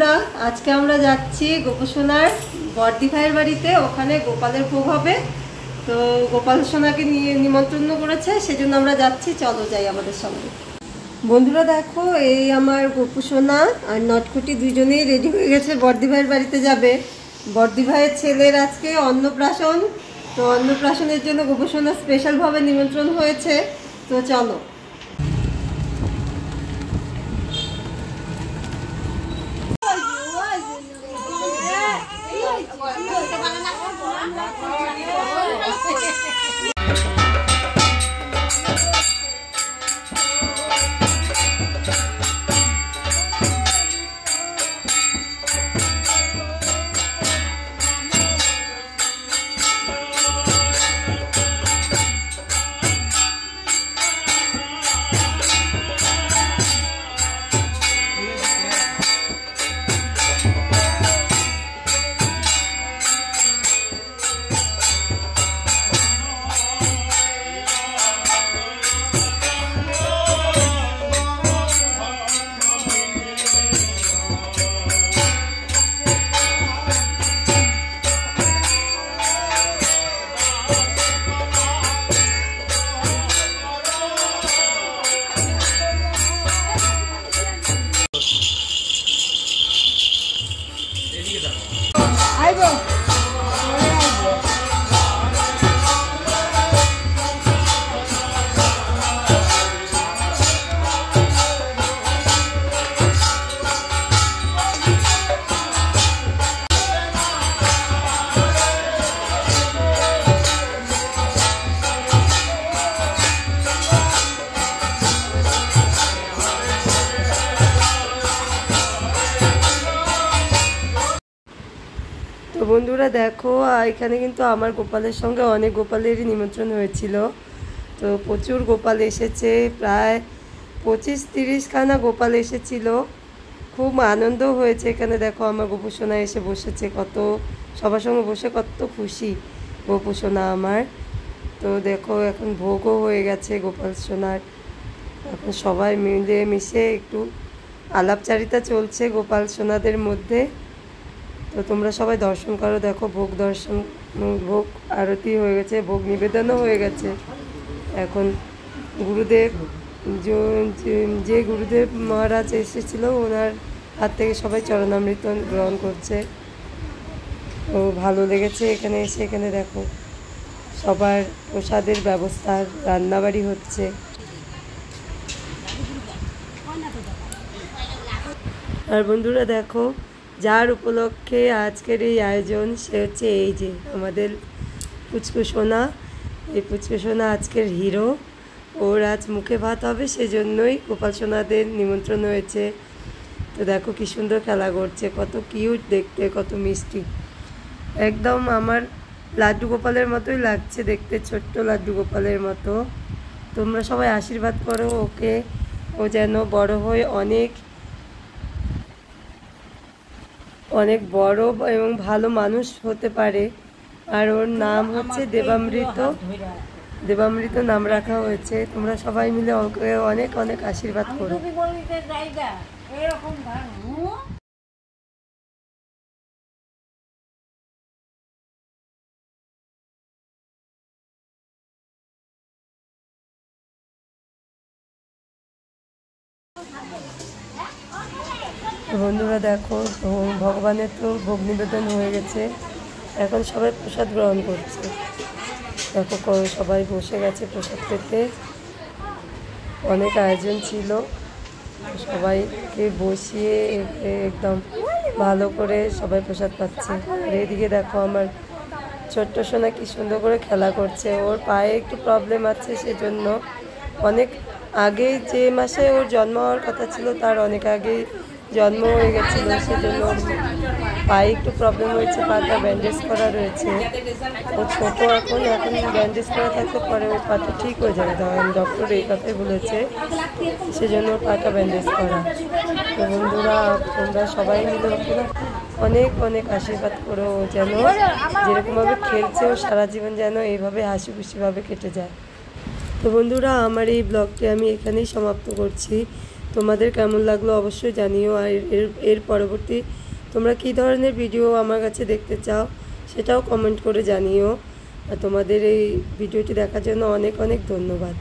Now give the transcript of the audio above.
বন্ধুরা আজকে আমরা যাচ্ছি গোপসোনার বর্দি ভাইয়ের বাড়িতে। ওখানে গোপালের ভোগ হবে, তো গোপাল সোনাকে নিয়ে নিমন্ত্রণ করেছে, সেজন্য আমরা যাচ্ছি। চলো যাই আমাদের সঙ্গে। বন্ধুরা দেখো, এই আমার গোপসোনা আর নটকুটি দুজনেই রেডি হয়ে গেছে, বর্দি ভাইয়ের বাড়িতে যাবে। বর্দি ভাইয়ের ছেলের আজকে অন্নপ্রাশন, তো অন্নপ্রাশনের জন্য গোপসোনা স্পেশালভাবে নিমন্ত্রণ হয়েছে। তো চলো। তো বন্ধুরা দেখো, এখানে কিন্তু আমার গোপালের সঙ্গে অনেক গোপালেরই নিমন্ত্রণ হয়েছিল। তো প্রচুর গোপাল এসেছে, প্রায় 25-30 খানা গোপাল এসেছিল। খুব আনন্দ হয়েছে এখানে। দেখো আমার গোপসোনা এসে বসেছে, কত সবার সঙ্গে বসে কত খুশি গোপসোনা আমার। তো দেখো এখন ভোগও হয়ে গেছে গোপাল সোনার। এখন সবাই মিলে মিশে একটু আলাপচারিতা চলছে গোপাল সোনাদের মধ্যে। তো তোমরা সবাই দর্শন করো। দেখো ভোগ দর্শন, ভোগ আরতি হয়ে গেছে, ভোগ নিবেদনও হয়ে গেছে। এখন গুরুদেব, যে গুরুদেব মহারাজ এসেছিল, ওনার হাত থেকে সবাই চরণামৃত গ্রহণ করছে। তো ভালো লেগেছে এখানে এসে। এখানে দেখো সবার প্রসাদের ব্যবস্থা, রান্নাবাড়ি হচ্ছে। আর বন্ধুরা দেখো, যার উপলক্ষে আজকের এই আয়োজন, সে হচ্ছে এই যে আমাদের পুচকু সোনা। এই পুচকু সোনা আজকের হিরো। ওর আজ মুখে ভাত হবে, সেজন্যই গোপাল সোনাদের নিমন্ত্রণ হয়েছে। তো দেখো কি সুন্দর খেলা করছে, কত কিউট দেখতে, কত মিষ্টি। একদম আমার লাড্ডু গোপালের মতোই লাগছে দেখতে, ছোট্ট লাড্ডু গোপালের মতো। তোমরা সবাই আশীর্বাদ করো ওকে, ও যেন বড় হয়ে অনেক অনেক বড় এবং ভালো মানুষ হতে পারে। আর ওর নাম হচ্ছে দেবামৃত। দেবামৃত নাম রাখা হয়েছে। তোমরা সবাই মিলে ওকে অনেক অনেক আশীর্বাদ করো। বন্ধুরা দেখো, ভগবানের তো ভোগ নিবেদন হয়ে গেছে, এখন সবাই প্রসাদ গ্রহণ করছে। দেখো সবাই বসে গেছে প্রসাদ পেতে। অনেক আয়োজন ছিল, সবাইকে বসিয়ে একদম ভালো করে সবাই প্রসাদ পাচ্ছে। আর এইদিকে দেখো আমার ছোট্ট সোনা কি সুন্দর করে খেলা করছে। ওর পায়ে একটু প্রবলেম আছে, সেজন্য অনেক আগে, যে মাসে ওর জন্ম হওয়ার কথা ছিল তার অনেক আগেই জন্ম হয়ে গেছিল, সেজন্য পায়ে একটু প্রবলেম হয়েছে। পাটা ব্যান্ডেজ করা রয়েছে। ও ছোটো, এখন ব্যান্ডেজ করা থাকলে পরে ওর পাটা ঠিক হয়ে যাবে। ডক্টর এই কথাই বলেছে, সেজন্য ওর পাটা ব্যান্ডেজ করা। তো বন্ধুরা তোমরা সবাই মিলে ওকে অনেক অনেক আশীর্বাদ করো, যেন যেরকমভাবে খেলছে ও সারা জীবন যেন এইভাবে হাসি খুশিভাবে কেটে যায়। তো বন্ধুরা আমার এই ব্লগটি আমি এখানেই সমাপ্ত করছি। তোমাদের কেমন লাগলো অবশ্যই জানিও। আর এর পরবর্তী তোমরা কী ধরনের ভিডিও আমার কাছে দেখতে চাও সেটাও কমেন্ট করে জানিও। আর তোমাদের এই ভিডিওটি দেখার জন্য অনেক অনেক ধন্যবাদ।